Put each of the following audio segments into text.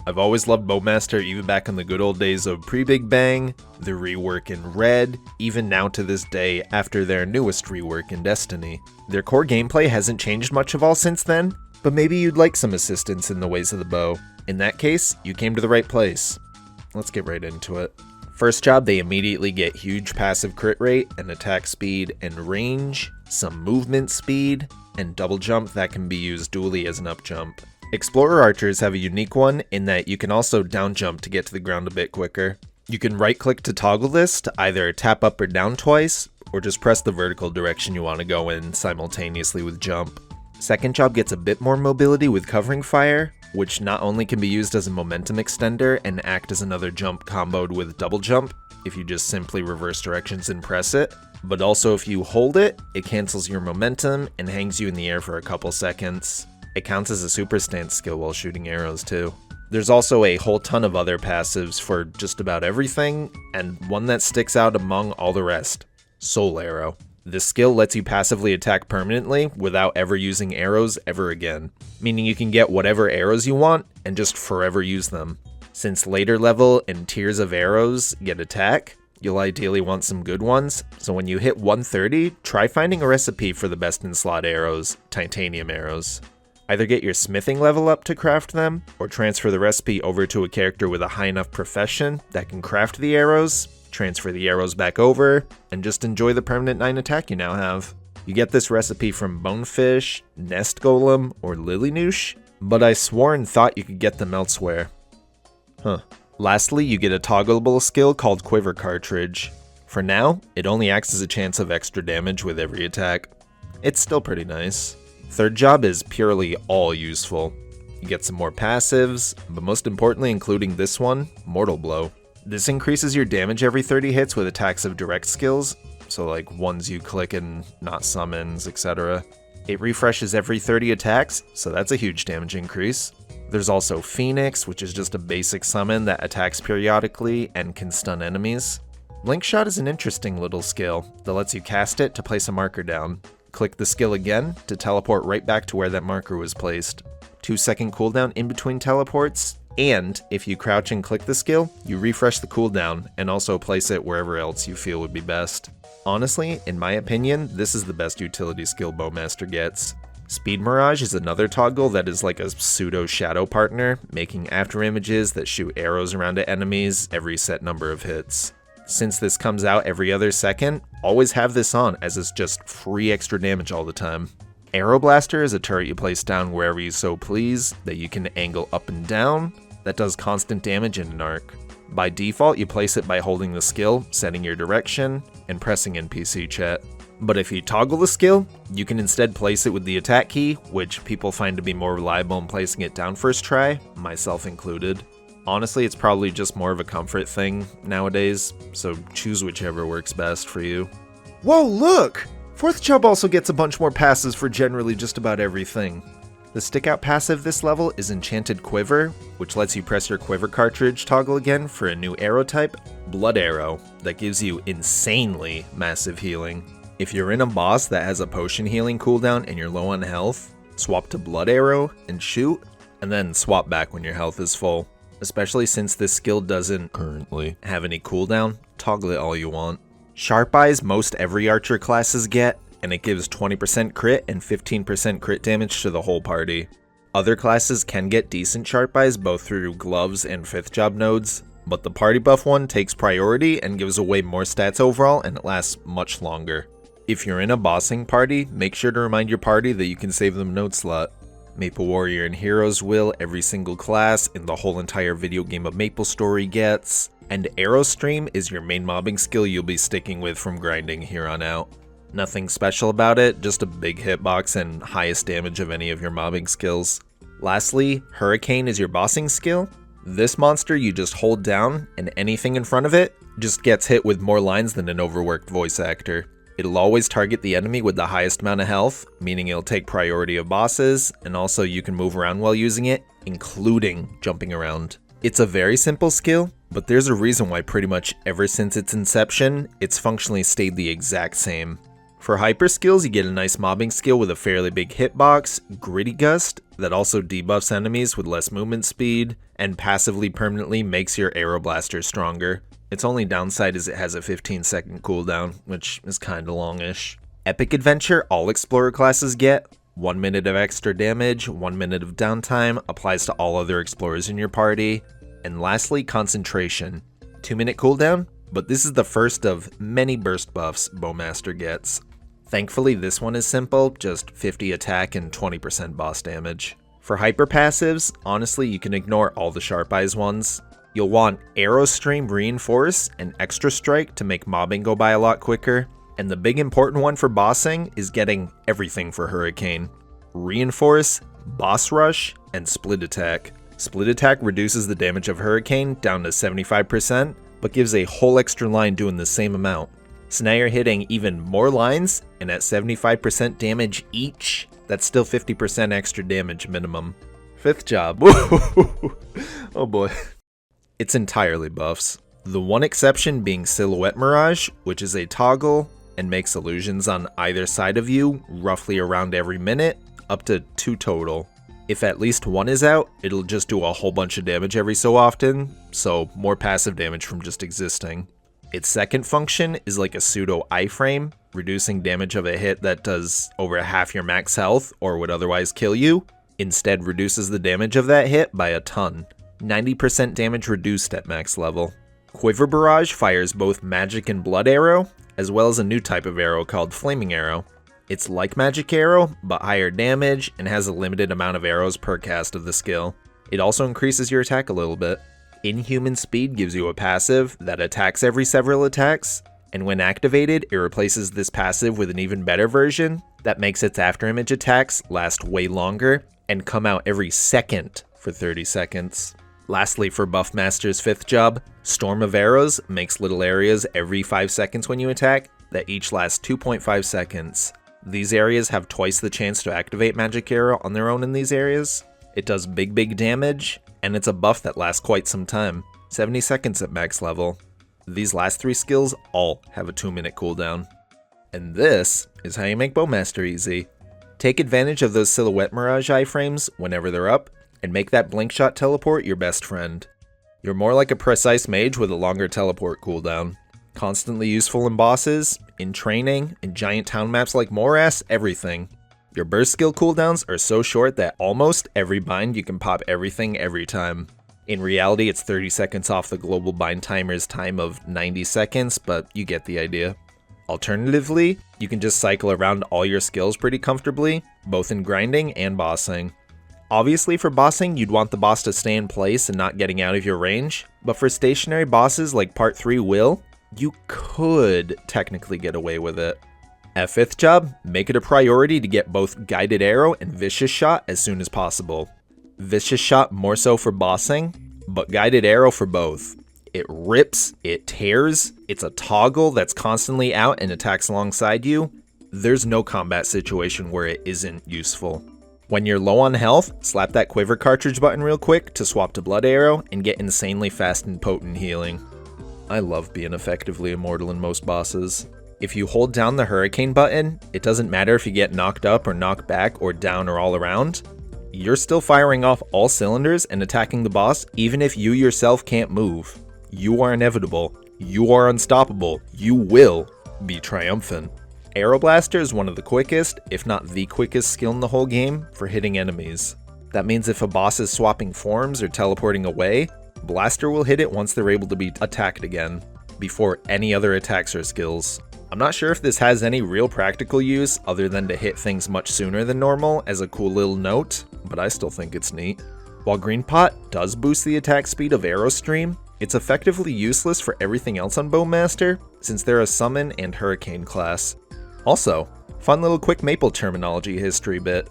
I've always loved Bowmaster, even back in the good old days of pre-Big Bang, the rework in Red, even now to this day after their newest rework in Destiny. Their core gameplay hasn't changed much of all since then, but maybe you'd like some assistance in the ways of the bow. In that case, you came to the right place. Let's get right into it. First job, they immediately get huge passive crit rate and attack speed and range, some movement speed, and double jump that can be used dually as an up jump. Explorer archers have a unique one in that you can also down jump to get to the ground a bit quicker. You can right click to toggle this to either tap up or down twice, or just press the vertical direction you want to go in simultaneously with jump. Second job gets a bit more mobility with covering fire, which not only can be used as a momentum extender and act as another jump comboed with double jump if you just simply reverse directions and press it, but also if you hold it, it cancels your momentum and hangs you in the air for a couple seconds. It counts as a super stance skill while shooting arrows too. There's also a whole ton of other passives for just about everything, and one that sticks out among all the rest, Soul Arrow. This skill lets you passively attack permanently without ever using arrows ever again, meaning you can get whatever arrows you want and just forever use them. Since later level and tiers of arrows get attack, you'll ideally want some good ones, so when you hit 130, try finding a recipe for the best in slot arrows, titanium arrows. Either get your smithing level up to craft them, or transfer the recipe over to a character with a high enough profession that can craft the arrows, transfer the arrows back over, and just enjoy the permanent 9 attack you now have. You get this recipe from Bonefish, Nest Golem, or Lilynoosh, but I swore and thought you could get them elsewhere. Lastly, you get a toggleable skill called Quiver Cartridge. For now, it only acts as a chance of extra damage with every attack. It's still pretty nice. Third job is purely all useful. You get some more passives, but most importantly including this one, Mortal Blow. This increases your damage every 30 hits with attacks of direct skills, so like ones you click and not summons, etc. It refreshes every 30 attacks, so that's a huge damage increase. There's also Phoenix, which is just a basic summon that attacks periodically and can stun enemies. Blink Shot is an interesting little skill that lets you cast it to place a marker down. Click the skill again to teleport right back to where that marker was placed. 2-second cooldown in between teleports, and if you crouch and click the skill, you refresh the cooldown and also place it wherever else you feel would be best. Honestly, in my opinion, this is the best utility skill Bowmaster gets. Speed Mirage is another toggle that is like a pseudo shadow partner, making after images that shoot arrows around at enemies every set number of hits. Since this comes out every other second, always have this on as it's just free extra damage all the time. Arrow Blaster is a turret you place down wherever you so please that you can angle up and down that does constant damage in an arc. By default, you place it by holding the skill, setting your direction, and pressing NPC chat. But if you toggle the skill, you can instead place it with the attack key, which people find to be more reliable in placing it down first try, myself included. Honestly, it's probably just more of a comfort thing nowadays, so choose whichever works best for you. Whoa, look! Fourth job also gets a bunch more passes for generally just about everything. The stickout passive this level is Enchanted Quiver, which lets you press your Quiver Cartridge toggle again for a new arrow type, Blood Arrow, that gives you insanely massive healing. If you're in a boss that has a potion healing cooldown and you're low on health, swap to Blood Arrow and shoot, and then swap back when your health is full. Especially since this skill doesn't currently have any cooldown, toggle it all you want. Sharp Eyes most every archer classes get, and it gives 20% crit and 15% crit damage to the whole party. Other classes can get decent Sharp Eyes both through gloves and 5th job nodes, but the party buff one takes priority and gives away more stats overall and it lasts much longer. If you're in a bossing party, make sure to remind your party that you can save them node slot. Maple Warrior and Heroes will every single class in the whole entire video game of Maplestory gets, and Arrow Stream is your main mobbing skill you'll be sticking with from grinding here on out. Nothing special about it, just a big hitbox and highest damage of any of your mobbing skills. Lastly, Hurricane is your bossing skill. This monster you just hold down, and anything in front of it just gets hit with more lines than an overworked voice actor. It'll always target the enemy with the highest amount of health, meaning it'll take priority of bosses, and also you can move around while using it, including jumping around. It's a very simple skill, but there's a reason why pretty much ever since its inception, it's functionally stayed the exact same. For hyper skills, you get a nice mobbing skill with a fairly big hitbox, Gritty Gust, that also debuffs enemies with less movement speed, and passively permanently makes your Arrow Blaster stronger. Its only downside is it has a 15-second cooldown, which is kinda longish. Epic Adventure, all Explorer classes get. 1 minute of extra damage, 1 minute of downtime, applies to all other Explorers in your party. And lastly, Concentration. 2-minute cooldown, but this is the first of many burst buffs Bowmaster gets. Thankfully, this one is simple, just 50 attack and 20% boss damage. For hyper passives, honestly, you can ignore all the Sharp Eyes ones. You'll want Arrow Stream Reinforce and Extra Strike to make mobbing go by a lot quicker. And the big important one for bossing is getting everything for Hurricane. Reinforce, Boss Rush, and Split Attack. Split Attack reduces the damage of Hurricane down to 75%, but gives a whole extra line doing the same amount. So now you're hitting even more lines, and at 75% damage each, that's still 50% extra damage minimum. Fifth job. Oh boy. It's entirely buffs. The one exception being Silhouette Mirage, which is a toggle and makes illusions on either side of you roughly around every minute, up to 2 total. If at least one is out, it'll just do a whole bunch of damage every so often, so more passive damage from just existing. Its second function is like a pseudo iframe, reducing damage of a hit that does over half your max health or would otherwise kill you, instead reduces the damage of that hit by a ton. 90% damage reduced at max level. Quiver Barrage fires both Magic and Blood Arrow, as well as a new type of arrow called Flaming Arrow. It's like Magic Arrow, but higher damage and has a limited amount of arrows per cast of the skill. It also increases your attack a little bit. Inhuman Speed gives you a passive that attacks every several attacks, and when activated, it replaces this passive with an even better version that makes its afterimage attacks last way longer and come out every second for 30 seconds. Lastly, for Buffmaster's fifth job, Storm of Arrows makes little areas every 5 seconds when you attack that each last 2.5 seconds. These areas have twice the chance to activate Magic Arrow on their own in these areas. It does big damage, and it's a buff that lasts quite some time, 70 seconds at max level. These last 3 skills all have a 2-minute cooldown. And this is how you make Bowmaster easy. Take advantage of those Silhouette Mirage iframes whenever they're up, and make that Blink Shot teleport your best friend. You're more like a precise mage with a longer teleport cooldown. Constantly useful in bosses, in training, in giant town maps like Morass, everything. Your burst skill cooldowns are so short that almost every bind you can pop everything every time. In reality, it's 30 seconds off the global bind timer's time of 90 seconds, but you get the idea. Alternatively, you can just cycle around all your skills pretty comfortably, both in grinding and bossing. Obviously for bossing, you'd want the boss to stay in place and not getting out of your range, but for stationary bosses like Part 3 will, you could technically get away with it. At 5th job, make it a priority to get both Guided Arrow and Vicious Shot as soon as possible. Vicious Shot more so for bossing, but Guided Arrow for both. It rips, it tears, it's a toggle that's constantly out and attacks alongside you. There's no combat situation where it isn't useful. When you're low on health, slap that Quiver cartridge button real quick to swap to Blood Arrow and get insanely fast and potent healing. I love being effectively immortal in most bosses. If you hold down the Hurricane button, it doesn't matter if you get knocked up or knocked back or down or all around. You're still firing off all cylinders and attacking the boss even if you yourself can't move. You are inevitable. You are unstoppable. You will be triumphant. Arrow Blaster is one of the quickest, if not the quickest skill in the whole game for hitting enemies. That means if a boss is swapping forms or teleporting away, Blaster will hit it once they're able to be attacked again, before any other attacks or skills. I'm not sure if this has any real practical use other than to hit things much sooner than normal as a cool little note, but I still think it's neat. While Green Pot does boost the attack speed of Arrow Stream, it's effectively useless for everything else on Bowmaster, since they're a Summon and Hurricane class. Also, fun little quick Maple terminology history bit.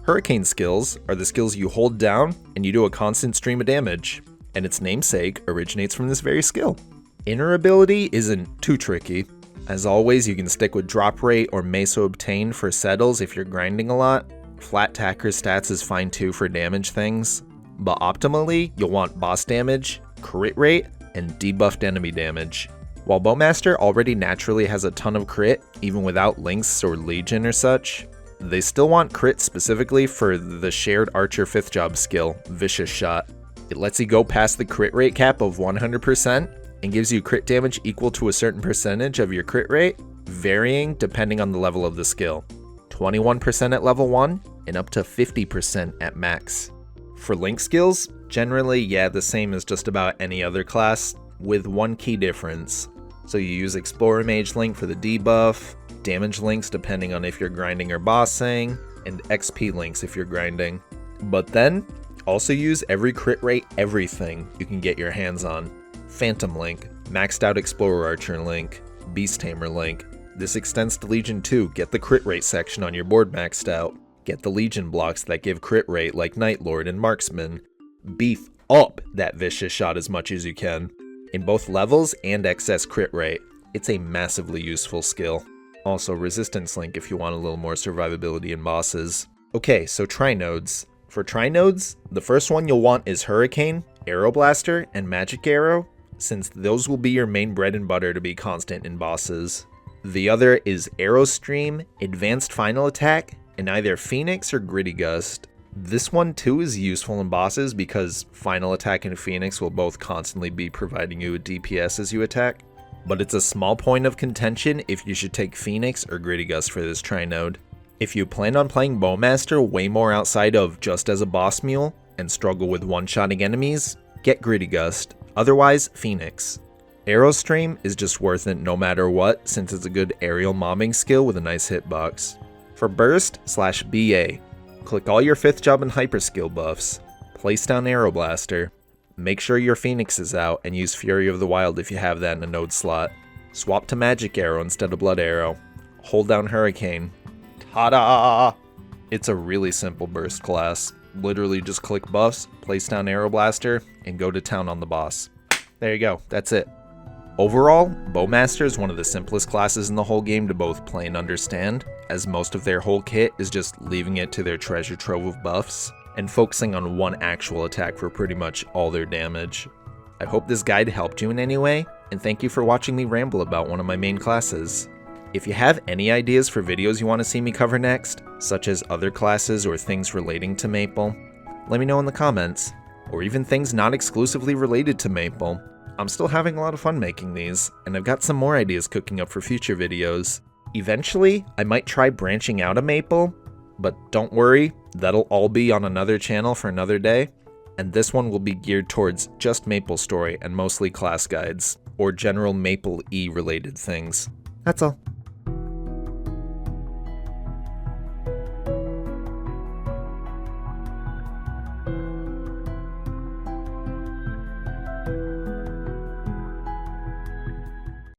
Hurricane skills are the skills you hold down and you do a constant stream of damage, and its namesake originates from this very skill. Inner ability isn't too tricky. As always, you can stick with drop rate or Meso Obtain for settles if you're grinding a lot. Flat Tacker stats is fine too for damage things, but optimally, you'll want boss damage, crit rate, and debuffed enemy damage. While Bowmaster already naturally has a ton of crit, even without Lynx or Legion or such, they still want crit specifically for the shared Archer 5th job skill, Vicious Shot. It lets you go past the crit rate cap of 100% and gives you crit damage equal to a certain percentage of your crit rate, varying depending on the level of the skill. 21% at level 1 and up to 50% at max. For Link skills, generally, yeah, the same as just about any other class, with one key difference. So you use Explorer Mage Link for the debuff, damage links depending on if you're grinding or bossing, and XP links if you're grinding. But then, also use every crit rate everything you can get your hands on. Phantom Link, maxed out Explorer Archer Link, Beast Tamer Link. This extends to Legion too, get the crit rate section on your board maxed out. Get the Legion blocks that give crit rate like Night Lord and Marksman. Beef up that Vicious Shot as much as you can. In both levels and excess crit rate, it's a massively useful skill. Also Resistance Link if you want a little more survivability in bosses. Okay, so Trinodes. For Trinodes, the first one you'll want is Hurricane, Arrow Blaster, and Magic Arrow, since those will be your main bread and butter to be constant in bosses. The other is Arrow Stream, Advanced Final Attack, and either Phoenix or Gritty Gust. This one too is useful in bosses because Final Attack and Phoenix will both constantly be providing you with DPS as you attack, but it's a small point of contention if you should take Phoenix or Gritty Gust for this Trinode. If you plan on playing Bowmaster way more outside of just as a boss mule and struggle with one-shotting enemies, get Gritty Gust, otherwise Phoenix. Arrow Stream is just worth it no matter what since it's a good aerial mobbing skill with a nice hitbox. For Burst/BA, click all your 5th job and hyper skill buffs, place down Arrow Blaster, make sure your Phoenix is out and use Fury of the Wild if you have that in a node slot, swap to Magic Arrow instead of Blood Arrow, hold down Hurricane. Ta-da! It's a really simple burst class. Literally just click buffs, place down Arrow Blaster, and go to town on the boss. There you go, that's it. Overall, Bowmaster is one of the simplest classes in the whole game to both play and understand, as most of their whole kit is just leaving it to their treasure trove of buffs, and focusing on one actual attack for pretty much all their damage. I hope this guide helped you in any way, and thank you for watching me ramble about one of my main classes. If you have any ideas for videos you want to see me cover next, such as other classes or things relating to Maple, let me know in the comments, or even things not exclusively related to Maple. I'm still having a lot of fun making these, and I've got some more ideas cooking up for future videos. Eventually, I might try branching out of Maple, but don't worry, that'll all be on another channel for another day, and this one will be geared towards just Maplestory and mostly class guides, or general Maple-E related things. That's all.